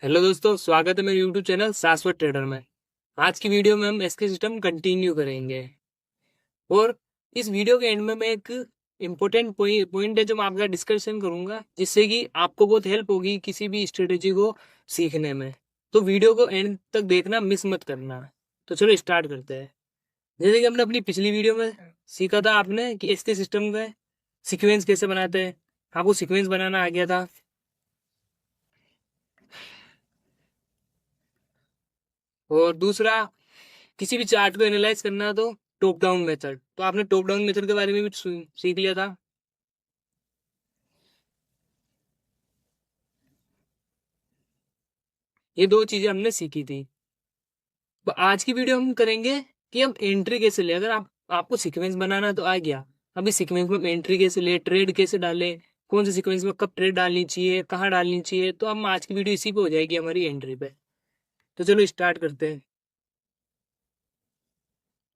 Hello दोस्तों, स्वागत है मेरे यूट्यूब चैनल शाश्वत ट्रेडर में। आज की वीडियो में हम एसके सिस्टम कंटिन्यू करेंगे और इस वीडियो के एंड में मैं एक इम्पोर्टेंट पॉइंट है जो मैं आपका डिस्कशन करूंगा, जिससे कि आपको बहुत हेल्प होगी किसी भी स्ट्रेटेजी को सीखने में। तो वीडियो को एंड तक देखना, मिस मत करना। तो चलो स्टार्ट करते हैं। जैसे कि हमने अपनी पिछली वीडियो में सीखा था आपने कि एसके सिस्टम का सीक्वेंस कैसे बनाते हैं। आपको सीक्वेंस बनाना आ गया था। और दूसरा, किसी भी चार्ट को एनालाइज करना तो टॉप डाउन मेथड, तो आपने टॉप डाउन मेथड के बारे में भी सीख लिया था। ये दो चीजें हमने सीखी थी। तो आज की वीडियो हम करेंगे कि हम एंट्री कैसे ले। अगर आपको सीक्वेंस बनाना तो आ गया, अभी सीक्वेंस में एंट्री कैसे ले, ट्रेड कैसे डाले, कौन से सीक्वेंस में कब ट्रेड डालनी चाहिए, कहाँ डालनी चाहिए, तो हम आज की वीडियो इसी पे हो जाएगी, हमारी एंट्री पे। तो चलो स्टार्ट करते हैं।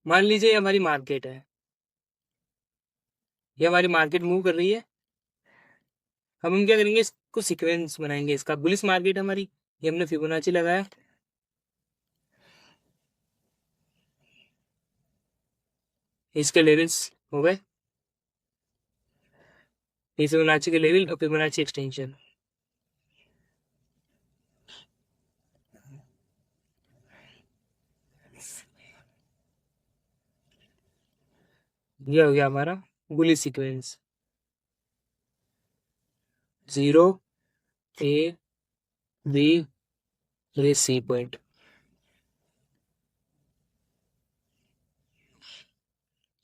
मान लीजिए ये हमारी मार्केट है, ये हमारी मार्केट मूव कर रही है। अब हम क्या करेंगे, इसको सीक्वेंस बनाएंगे। इसका बुलिश मार्केट है हमारी, ये हमने फिबोनाची लगाया। इसके लेवल्स हो गए, ये फिबोनाची के लेवल और फिबोनाची एक्सटेंशन। ये हो गया हमारा bullish sequence. 0 A B C point.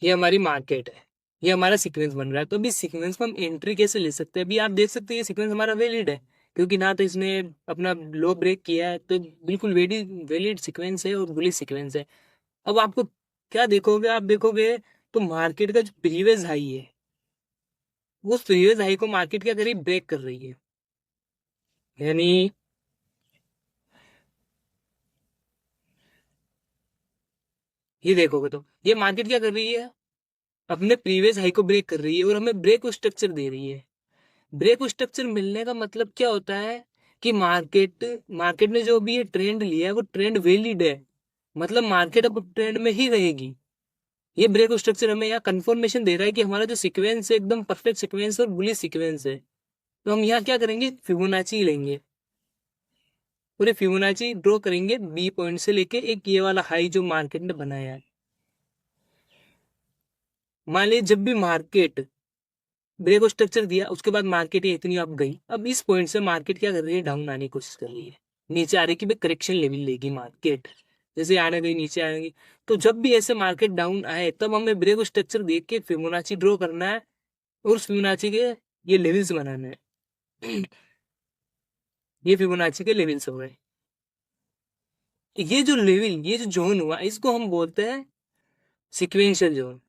ये हमारी मार्केट है, ये हमारा सीक्वेंस बन रहा है। तो अभी सीक्वेंस में हम एंट्री कैसे ले सकते हैं। अभी आप देख सकते हैं ये सीक्वेंस हमारा वैलिड है, क्योंकि ना तो इसने अपना लो ब्रेक किया है, तो बिल्कुल वैलिड सीक्वेंस है और बुलिश सीक्वेंस है। अब आपको क्या देखोगे, आप देखोगे तो मार्केट का जो प्रीवियस हाई है, उस प्रीवियस हाई को मार्केट क्या करी, ब्रेक कर रही है। यानी ये देखोगे तो ये मार्केट क्या कर रही है, अपने प्रीवियस हाई को ब्रेक कर रही है और हमें ब्रेक स्ट्रक्चर दे रही है। ब्रेक स्ट्रक्चर मिलने का मतलब क्या होता है कि मार्केट मार्केट ने जो भी ये ट्रेंड लिया है वो ट्रेंड वैलिड है, मतलब मार्केट अब ट्रेंड में ही रहेगी। ये ब्रेक स्ट्रक्चर हमें यहाँ कंफर्मेशन दे रहा है कि हमारा जो सीक्वेंस है एकदम परफेक्ट सीक्वेंस और बुलिश सीक्वेंस है। तो हम यहाँ क्या करेंगे, फिबोनाची लेंगे और ये फिबोनाची ड्रॉ करेंगे बी पॉइंट से लेके एक ये वाला हाई जो मार्केट ने बनाया है। मान लीजिए जब भी मार्केट ब्रेक स्ट्रक्चर दिया, उसके बाद मार्केट ये इतनी अप गई, अब इस पॉइंट से मार्केट क्या कर रही है, डाउन आने की कोशिश कर रही है, नीचे आ रही है कि भाई करेक्शन लेवल लेगी मार्केट। जैसे आने गई नीचे आएगी, तो जब भी ऐसे मार्केट डाउन आए तब हमें ब्रेक स्ट्रक्चर देख के फिबोनाची ड्रॉ करना है और उस फिबोनाची के ये लेवल्स बनाने हैं। ये फिबोनाची के लेवल्स हो गए। ये जो लेवल, ये जो जोन हुआ, इसको हम बोलते हैं सिक्वेंशियल जोन।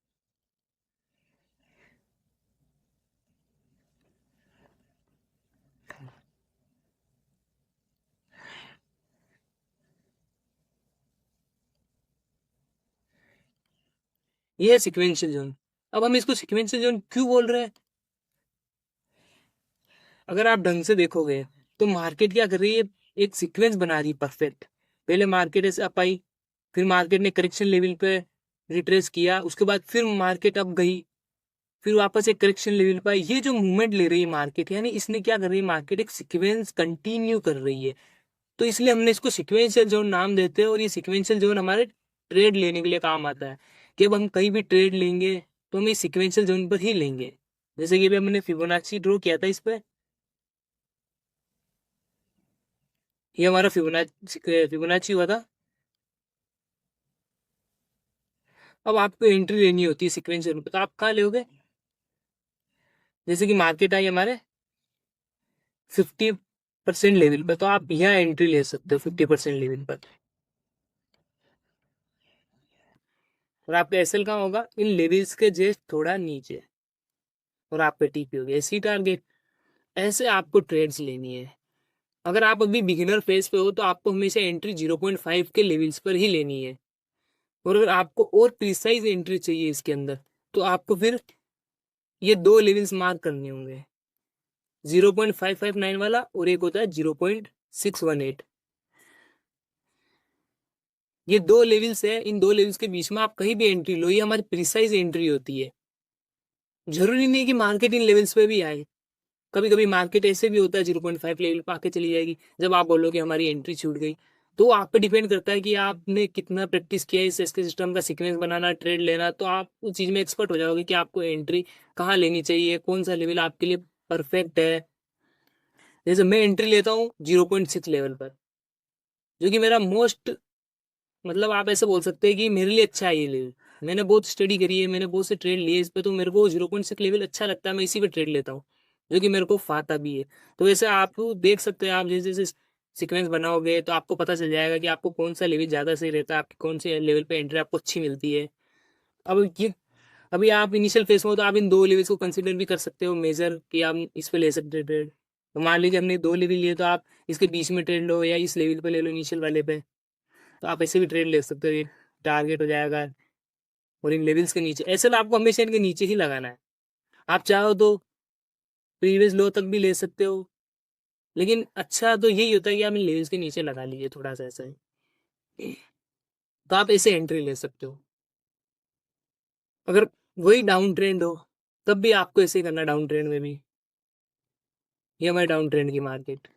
ये है सिक्वेंशियल जोन। अब हम इसको सिक्वेंशियल जोन क्यों बोल रहे हैं, अगर आप ढंग से देखोगे तो मार्केट क्या कर रही है, एक सीक्वेंस बना रही है परफेक्ट। पहले मार्केट ऐसे अप आई, फिर मार्केट ने करेक्शन लेवल पे रिट्रेस किया, उसके बाद फिर मार्केट अप गई, फिर वापस एक करेक्शन लेवल पे आई। ये जो मूवमेंट ले रही है मार्केट, यानी इसने क्या कर रही है, मार्केट एक सीक्वेंस कंटिन्यू कर रही है। तो इसलिए हमने इसको सिक्वेंशियल जोन नाम देते हैं। और ये सिक्वेंशियल जोन हमारे ट्रेड लेने के लिए काम आता है, कि अब हम कहीं भी ट्रेड लेंगे तो हम इस सिक्वेंशियल जोन पर ही लेंगे। जैसे कि अभी हमने फिबोनाची ड्रॉ किया था इस पे, ये हमारा फिबोनाची हुआ था। अब आपको एंट्री लेनी होती है सिक्वेंशियल पे, तो आप कहाँ लोगे, जैसे कि मार्केट आई हमारे 50% लेवल पे, तो आप यहाँ एंट्री ले सकते हो 50% लेवल पर। और आपका एसएल कहाँ होगा, इन लेवल्स के जस्ट थोड़ा नीचे, और आप पे टीपी होगी ऐसी टारगेट। ऐसे आपको ट्रेड्स लेनी है। अगर आप अभी बिगिनर फेज पे हो तो आपको हमेशा एंट्री 0.5 के लेवल्स पर ही लेनी है। और अगर आपको और प्रिसाइज एंट्री चाहिए इसके अंदर, तो आपको फिर ये दो लेवल्स मार्क करने होंगे, 0.559 वाला और एक होता है 618। ये दो लेवल्स है, इन दो लेवल्स के बीच में आप कहीं भी एंट्री लो, ये हमारी प्रिसाइज एंट्री होती है। जरूरी नहीं कि मार्केट इन लेवल्स पे भी आए, कभी कभी मार्केट ऐसे भी होता है 0.5 लेवल पे आके चली जाएगी, जब आप बोलो कि हमारी एंट्री छूट गई। तो आप पे डिपेंड करता है कि आपने कितना प्रैक्टिस किया है इस इसके सिस्टम का, सीक्वेंस बनाना, ट्रेड लेना, तो आप उस चीज में एक्सपर्ट हो जाओगे कि आपको एंट्री कहाँ लेनी चाहिए, कौन सा लेवल आपके लिए परफेक्ट है। जैसे मैं एंट्री लेता हूँ 0.6 लेवल पर, जो कि मेरा मोस्ट, मतलब आप ऐसे बोल सकते हैं कि मेरे लिए अच्छा है ये लेवल। मैंने बहुत स्टडी करी है, मैंने बहुत से ट्रेड लिए इस पे, तो मेरे को 0.6 लेवल अच्छा लगता है, मैं इसी पे ट्रेड लेता हूँ, जो कि मेरे को फाता भी है। तो वैसे आप देख सकते हैं, आप जैसे जैसे सीक्वेंस बनाओगे तो आपको पता चल जाएगा कि आपको कौन सा लेवल ज़्यादा सही रहता है, आपकी कौन से लेवल पे एंट्री आपको अच्छी मिलती है। अब ये, अभी आप इनिशियल फेस में हो तो आप इन दो लेवल्स को कंसिडर भी कर सकते हो मेजर, कि आप इस पे ले सकते हो ट्रेड। तो मान लीजिए हमने दो लेवल लिए, तो आप इसके बीच में ट्रेड लो या इस लेवल पे ले लो, इनिशियल वाले पे। तो आप ऐसे भी ट्रेड ले सकते हो, ये टारगेट हो जाएगा। और इन लेवल्स के नीचे, ऐसे तो आपको हमेशा इनके नीचे ही लगाना है। आप चाहो तो प्रीवियस लो तक भी ले सकते हो, लेकिन अच्छा तो यही होता है कि आप इन लेवल्स के नीचे लगा लीजिए थोड़ा सा ऐसा ही। तो आप ऐसे एंट्री ले सकते हो। अगर वही डाउन ट्रेंड हो तब भी आपको ऐसे ही करना, डाउन ट्रेंड में भी। ये हमारे डाउन ट्रेंड की मार्केट।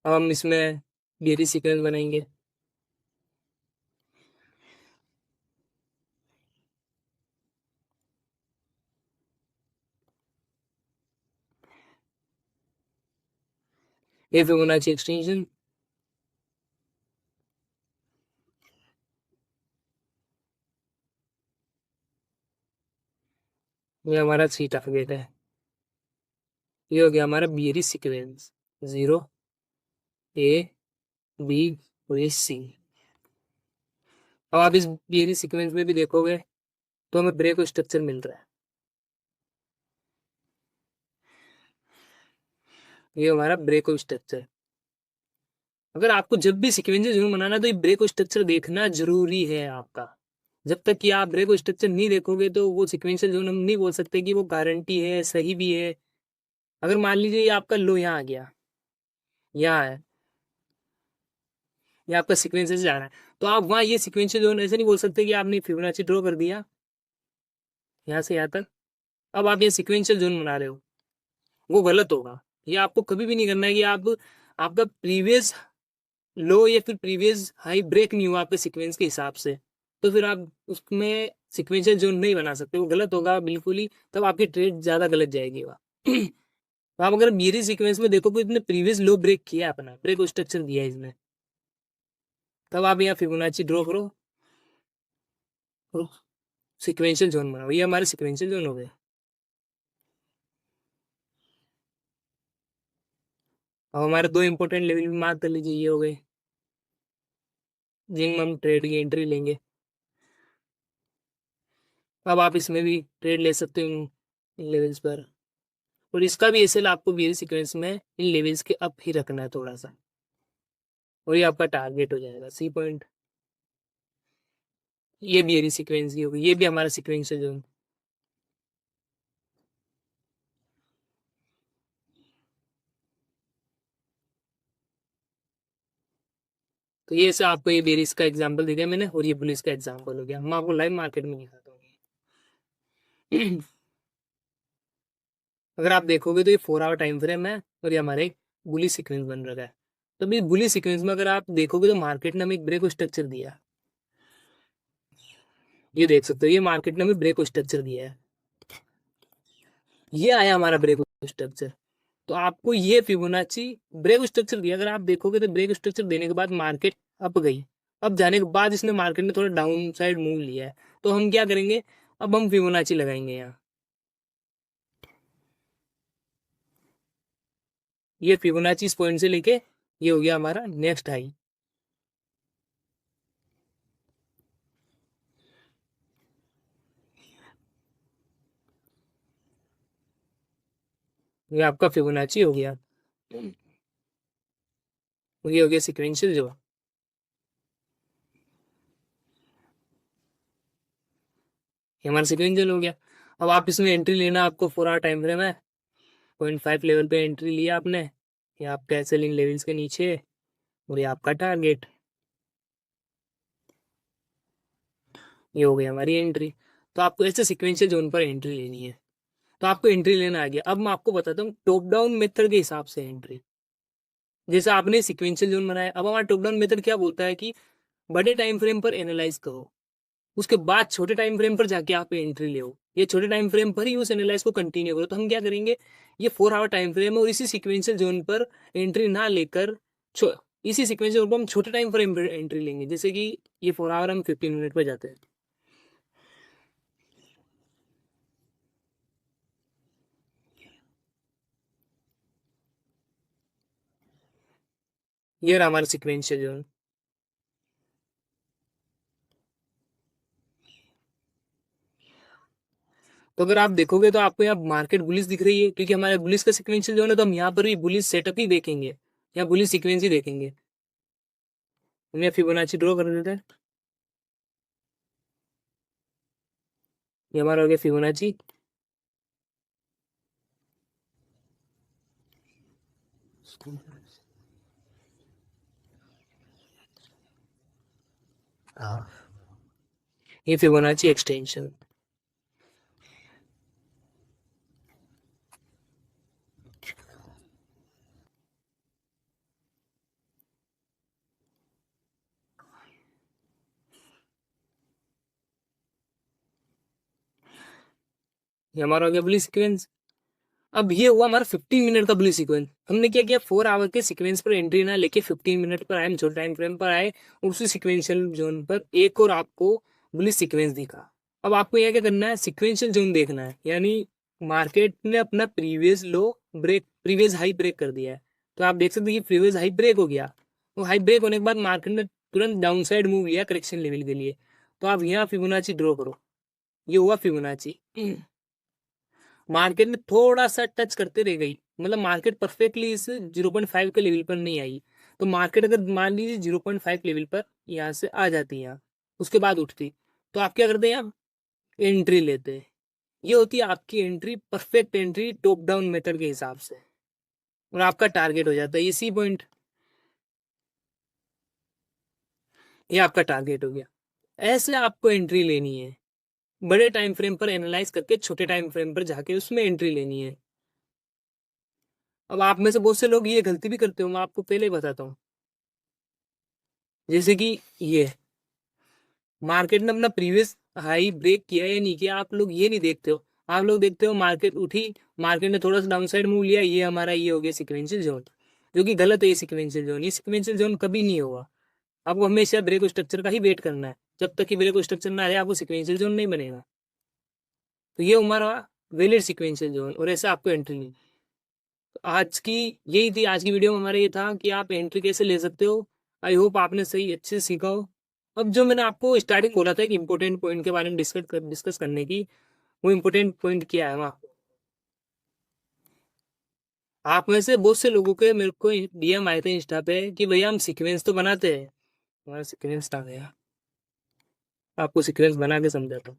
अब हम इसमें बेरी सीक्वेंस बनाएंगे। ये फिबोनाची एक्सटेंशन, ये हमारा सी टारगेट है। ये हो गया हमारा बियरी सीक्वेंस, 0 A B और ये C। अब आप इस बियरी सीक्वेंस में भी देखोगे तो हमें ब्रेक स्ट्रक्चर मिल रहा है। ये हमारा ब्रेक स्ट्रक्चर। अगर आपको जब भी सीक्वेंस जरूर बनाना है तो ये ब्रेक स्ट्रक्चर देखना जरूरी है आपका। जब तक कि आप ब्रेक स्ट्रक्चर नहीं देखोगे तो वो सिक्वेंशियल जोन हम नहीं बोल सकते कि वो गारंटी है, सही भी है। अगर मान लीजिए ये आपका लो यहाँ आ गया, यहाँ है, ये आपका सिक्वेंस से जा रहा है, तो आप वहाँ ये सिक्वेंशियल जोन ऐसे नहीं बोल सकते कि आपने फिबोनाची ड्रॉ कर दिया यहाँ से यहाँ तक, अब आप ये सिक्वेंशियल जोन बना रहे हो, वो गलत होगा। ये आपको कभी भी नहीं करना है कि आप, आपका प्रीवियस लो या फिर प्रीवियस हाई ब्रेक नहीं हुआ आपके सीक्वेंस के हिसाब से, तो फिर आप उसमें सीक्वेंशियल जोन नहीं बना सकते, वो गलत होगा बिल्कुल ही, तब आपकी ट्रेड ज़्यादा गलत जाएगी वहाँ। तो आप अगर मेरी सीक्वेंस में देखो कि इसने प्रीवियस लो ब्रेक किया, अपना ब्रेक स्ट्रक्चर दिया है इसने, तब आप यहाँ फिबोनाची ड्रॉ करो और सीक्वेंशियल जोन बनाओ। ये हमारे सीक्वेंशियल जोन हो गए। अब हमारे दो इंपॉर्टेंट लेवल भी मार्क कर लीजिए, ये हो गए जिनमें हम ट्रेड की एंट्री लेंगे। अब आप इसमें भी ट्रेड ले सकते हो इन लेवल्स पर, और इसका भी एसएल आपको मेरी सीक्वेंस में इन लेवल्स के अप ही रखना है थोड़ा सा, और ये आपका टारगेट हो जाएगा C पॉइंट। ये भी मेरी सीक्वेंस की होगी, ये भी हमारा सीक्वेंस है जो। तो ये से आपको ये बेरिस का एग्जांपल दे दिया मैंने, और ये बुलिस का एग्जांपल हो गया। मैं आपको लाइव मार्केट में दिखाता हूँ। अगर आप देखोगे तो ये 4 आवर टाइम फ्रेम है, और ये हमारे बुली सीक्वेंस बन रखा है। तो अभी बुली सीक्वेंस में अगर आप देखोगे तो मार्केट ने हमें एक ब्रेक स्ट्रक्चर दिया, ये देख सकते हो, ये मार्केट ने हमें ब्रेक स्ट्रक्चर दिया है, ये आया हमारा ब्रेक स्ट्रक्चर। तो आपको ये फिबोनाची ब्रेक स्ट्रक्चर दिया, अगर आप देखोगे तो ब्रेक स्ट्रक्चर देने के बाद मार्केट अप गई, अब जाने के बाद इसने मार्केट ने थोड़ा डाउन साइड मूव लिया है, तो हम क्या करेंगे, अब हम फिबोनाची लगाएंगे यहाँ। ये फिबोनाची इस पॉइंट से लेके ये हो गया हमारा नेक्स्ट हाई। ये आपका फिबोनाची हो गया, ये हो गया सिक्वेंशियल जो। ये हमारा सिक्वेंशियल हो गया। अब आप इसमें एंट्री लेना, आपको 4 आवर टाइम फ्रेम है, 0.5 लेवल पे एंट्री लिया आपने, ये आपका सेलिंग लेवल्स के नीचे, और ये आपका टारगेट, ये हो गई हमारी एंट्री। तो आपको ऐसे सिक्वेंशियल जोन पर एंट्री लेनी है। तो आपको एंट्री लेना आ गया। अब मैं आपको बताता हूँ टॉप डाउन मेथड के हिसाब से एंट्री। जैसे आपने सिक्वेंशियल जोन बनाया, अब हमारा टॉप डाउन मेथड क्या बोलता है कि बड़े टाइम फ्रेम पर एनालाइज करो, उसके बाद छोटे टाइम फ्रेम पर जाके आप एंट्री ले, ये छोटे टाइम फ्रेम पर ही उस एनालाइज को कंटिन्यू करो। तो हम क्या करेंगे, ये 4 आवर टाइम फ्रेम है और इसी सिक्वेंशियल जोन पर एंट्री ना लेकर इसी सिक्वेंशियल जोन पर हम छोटे टाइम फ्रेम पर एंट्री लेंगे। जैसे कि ये 4 आवर हम 15 मिनट पर जाते हैं। ये रहा हमारा सिक्वेंशियल जोन। तो अगर आप देखोगे तो आपको यहाँ मार्केट बुलिश दिख रही है, क्योंकि हमारे बुलिश का सिक्वेंशियल जोन है, तो हम यहाँ पर भी बुलिश सेटअप ही देखेंगे, यहाँ बुलिश सीक्वेंस ही देखेंगे। हम यहाँ फिबोनाची ड्रॉ कर देते हैं। ये हमारा हो गया फिबोनाची। ये फिबोनाची एक्सटेंशन। ये हमारा हो गया बुलिश सीक्वेंस। अब ये हुआ हमारा 15 मिनट का बुलिश सीक्वेंस। हमने क्या किया, 4 आवर के सीक्वेंस पर एंट्री ना लेके 15 मिनट पर आए, हम छोटे टाइम फ्रेम पर आए, और उसी सिक्वेंशियल जोन पर एक और आपको बुलिश सीक्वेंस दिखा। अब आपको यह क्या करना है, सिक्वेंशियल जोन देखना है, यानी मार्केट ने अपना previous low break, previous high break कर दिया है। तो आप देख सकते हैं कि प्रीवियस हाई ब्रेक हो गया। तो हाई ब्रेक होने के बाद मार्केट ने तुरंत डाउन साइड मूव लिया करेक्शन लेवल के लिए। तो आप यहाँ फिबोनाची ड्रॉ करो, ये हुआ फिबोनाची। मार्केट ने थोड़ा सा टच करते रह गई, मतलब मार्केट परफेक्टली इस 0.5 के लेवल पर नहीं आई। तो मार्केट अगर मान लीजिए 0.5 लेवल पर यहाँ से आ जाती है, यहाँ उसके बाद उठती, तो आप क्या करते हैं, आप एंट्री लेते हैं। ये होती है आपकी entry, perfect entry top down method के हिसाब से, और आपका टारगेट हो जाता है इसी पॉइंट। ये आपका टारगेट हो गया। ऐसे आपको एंट्री लेनी है, बड़े टाइम फ्रेम पर एनालाइज करके छोटे टाइम फ्रेम पर जाके उसमें एंट्री लेनी है। अब आप में से बहुत से लोग ये गलती भी करते हो, मैं आपको पहले ही बताता हूँ। जैसे कि ये मार्केट ने अपना प्रीवियस हाई ब्रेक किया या नहीं किया, आप लोग ये नहीं देखते हो। आप लोग देखते हो मार्केट उठी, मार्केट ने थोड़ा सा डाउन साइड मूव लिया, ये हमारा ये हो गया सिक्वेंशियल जोन, जो कि गलत है। ये सिक्वेंशियल जोन, ये सिक्वेंशियल जोन कभी नहीं होगा। आपको हमेशा ब्रेक स्ट्रक्चर का ही वेट करना है। जब तक कि ब्रेक स्ट्रक्चर ना आए आपको सिक्वेंशियल जोन नहीं बनेगा। तो ये हमारा वैलिड सिक्वेंशियल जोन, और ऐसा आपको एंट्री नहीं। तो आज की यही थी, आज की वीडियो में हमारा ये था कि आप एंट्री कैसे ले सकते हो। आई होप आपने सही अच्छे से सीखा हो। अब जो मैंने आपको स्टार्टिंग बोला था एक इंपॉर्टेंट पॉइंट के बारे में डिस्कस करने की, वो इम्पोर्टेंट पॉइंट क्या है वहाँ, आप में से बहुत से लोगों के मेरे को डीएम आए थे इंस्टा पे कि भैया हम सीक्वेंस तो बनाते हैं। हमारा सीक्वेंस आ गया, आपको सीक्वेंस बना के समझाता हूँ।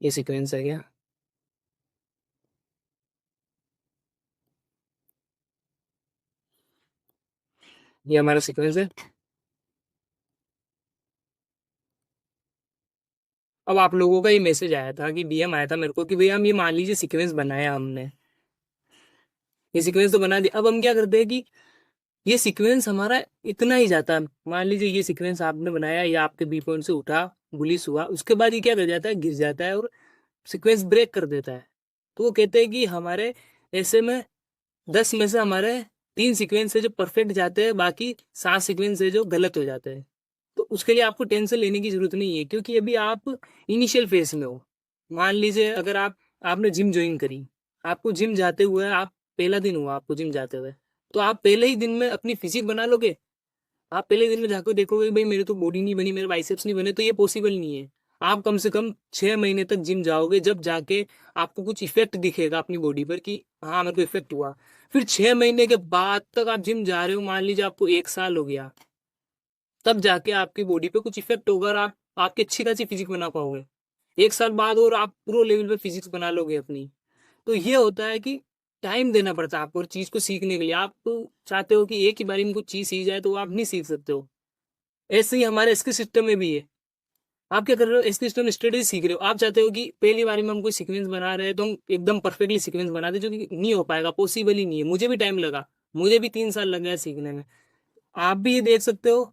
ये सीक्वेंस है क्या, ये हमारा सीक्वेंस है। अब आप लोगों का ये मैसेज आया था कि डीएम आया था मेरे को कि भैया हम ये मान लीजिए सीक्वेंस बनाया हमने, ये सीक्वेंस तो बना दिया। अब हम क्या करते हैं कि ये सीक्वेंस हमारा इतना ही जाता है। मान लीजिए ये सीक्वेंस आपने बनाया, ये आपके बी पॉइंट से उठा, बुलिश हुआ, उसके बाद ये क्या कर जाता है, गिर जाता है और सीक्वेंस ब्रेक कर देता है। तो वो कहते हैं कि हमारे ऐसे में 10 में से हमारे 3 सीक्वेंस है जो परफेक्ट जाते हैं, बाकी 7 सीक्वेंस है जो गलत हो जाते हैं। तो उसके लिए आपको टेंशन लेने की जरूरत नहीं है, क्योंकि अभी आप इनिशियल फेज में हो। मान लीजिए अगर आपने जिम ज्वाइन करी, आपको जिम जाते हुए आप पहला दिन हुआ आपको जिम जाते हुए, तो आप पहले ही दिन में अपनी फिजिक बना लोगे? आप पहले दिन में जाकर देखोगे भाई मेरे तो बॉडी नहीं बनी, मेरे बाइसेप्स नहीं बने, तो ये पॉसिबल नहीं है। आप कम से कम 6 महीने तक जिम जाओगे, जब जाके आपको कुछ इफेक्ट दिखेगा अपनी बॉडी पर कि हाँ मेरे को इफेक्ट हुआ। फिर 6 महीने के बाद तक आप जिम जा रहे हो, मान लीजिए आपको 1 साल हो गया, तब जाके आपकी बॉडी पे कुछ इफेक्ट होगा और आप आपकी अच्छी खासी फिजिक्स बना पाओगे। 1 साल बाद और आप प्रो लेवल पे फिजिक्स बना लोगे अपनी। तो ये होता है कि टाइम देना पड़ता है आपको और चीज़ को सीखने के लिए। आप चाहते हो कि एक ही बारी में कुछ चीज़ सीख जाए, तो आप नहीं सीख सकते हो। ऐसे ही हमारे इसके सिस्टम में भी है। आप क्या कर रहे हो, इसके सिस्टम स्ट्रेटेजी सीख रहे हो। आप चाहते हो कि पहली बारी में हम कोई सीक्वेंस बना रहे हैं तो हम एकदम परफेक्टली सीक्वेंस बना दे, जो कि नहीं हो पाएगा, पॉसिबल ही नहीं है। मुझे भी टाइम लगा, मुझे भी 3 साल लग गया सीखने में। आप भी ये देख सकते हो।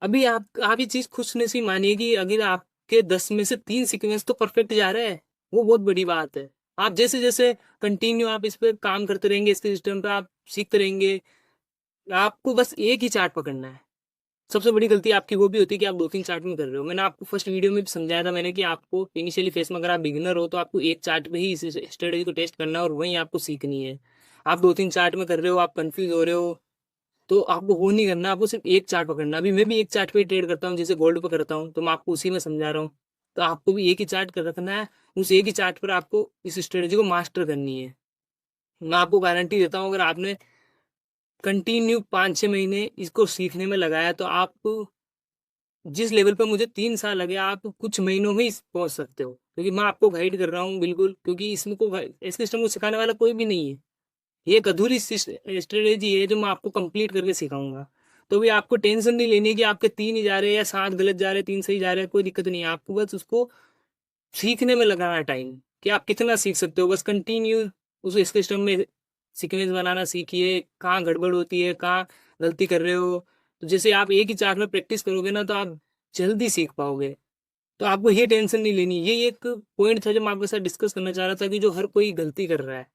अभी आप ये चीज खुश नसीब मानिए कि अगर आपके 10 में से 3 सीक्वेंस तो परफेक्ट जा रहे हैं, वो बहुत बड़ी बात है। आप जैसे जैसे कंटिन्यू आप इस पे काम करते रहेंगे, इसके सिस्टम पे आप सीखते रहेंगे। आपको बस एक ही चार्ट पकड़ना है। सबसे बड़ी गलती आपकी वो भी होती है कि आप 2-3 चार्ट में कर रहे हो। मैंने आपको फर्स्ट वीडियो में भी समझाया था मैंने कि आपको इनिशियली फेस में अगर आप बिगिनर हो तो आपको एक चार्ट पे ही इस स्ट्रेटेजी को टेस्ट करना है और वहीं आपको सीखनी है। आप 2-3 चार्ट में कर रहे हो, आप कंफ्यूज हो रहे हो, तो आपको वो नहीं करना, आपको सिर्फ एक चार्ट पकड़ना। अभी मैं भी एक चार्ट पे ट्रेड करता हूँ, जैसे गोल्ड पे करता हूँ, तो मैं आपको उसी में समझा रहा हूँ। तो आपको भी एक ही चार्ट कर रखना है। उस एक ही चार्ट पर आपको इस स्ट्रेटेजी को मास्टर करनी है। मैं आपको गारंटी देता हूँ, अगर आपने कंटिन्यू 5-6 महीने इसको सीखने में लगाया, तो आप जिस लेवल पे मुझे 3 साल लगे, आप कुछ महीनों में ही पहुंच सकते हो। क्योंकि मैं आपको गाइड कर रहा हूँ बिल्कुल, क्योंकि इसमें को इस सिस्टम को सिखाने वाला कोई भी नहीं है। ये एक अधूरी स्ट्रेटेजी है जो मैं आपको कंप्लीट करके सिखाऊंगा। तो भी आपको टेंशन नहीं लेनी कि आपके 3 ही जा रहे हैं या 7 गलत जा रहे हैं, 3 सही जा रहे हैं, कोई दिक्कत नहीं है। आपको बस उसको सीखने में लगाना है टाइम, कि आप कितना सीख सकते हो। बस कंटिन्यू उस सिस्टम में सीक्वेंस बनाना सीखिए, कहाँ गड़बड़ होती है, कहाँ गलती कर रहे हो। तो जैसे आप एक ही चार्ट में प्रैक्टिस करोगे ना, तो आप जल्दी सीख पाओगे। तो आपको ये टेंशन नहीं लेनी। ये एक पॉइंट था जो मैं आपके साथ डिस्कस करना चाह रहा था, कि जो हर कोई गलती कर रहा है,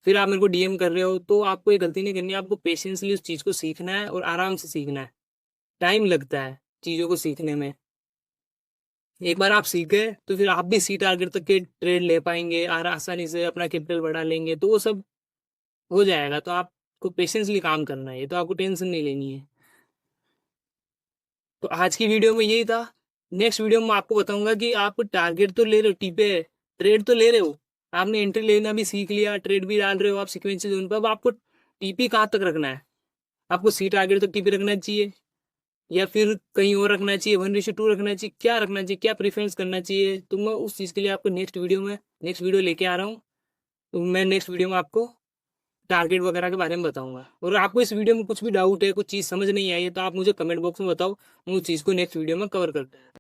फिर आप मेरे को डीएम कर रहे हो, तो आपको ये गलती नहीं करनी है। आपको पेशेंसली उस चीज़ को सीखना है और आराम से सीखना है। टाइम लगता है चीज़ों को सीखने में। एक बार आप सीख गए तो फिर आप भी सी टारगेट तक के ट्रेड ले पाएंगे, और आसानी से अपना कैपिटल बढ़ा लेंगे, तो वो सब हो जाएगा। तो आपको पेशेंसली काम करना है, ये तो आपको टेंशन नहीं लेनी है। तो आज की वीडियो में यही था। नेक्स्ट वीडियो में आपको बताऊंगा कि आप टारगेट तो ले रहे हो, टीपे ट्रेड तो ले रहे हो, आपने एंट्री लेना भी सीख लिया, ट्रेड भी डाल रहे हो आप सिक्वेंस जोन पर। अब आपको टीपी कहाँ तक रखना है, आपको सी टारगेट तक टीपी रखना चाहिए या फिर कहीं और रखना चाहिए, 1:2 रखना चाहिए, क्या रखना चाहिए, क्या प्रेफरेंस करना चाहिए। तो मैं उस चीज़ के लिए आपको नेक्स्ट वीडियो लेके आ रहा हूँ। तो मैं नेक्स्ट वीडियो में आपको टारगेट वगैरह के बारे में बताऊंगा। और आपको इस वीडियो में कुछ भी डाउट है, कुछ चीज़ समझ नहीं आई है, तो आप मुझे कमेंट बॉक्स में बताओ, हम उस चीज़ को नेक्स्ट वीडियो में कवर करते हैं।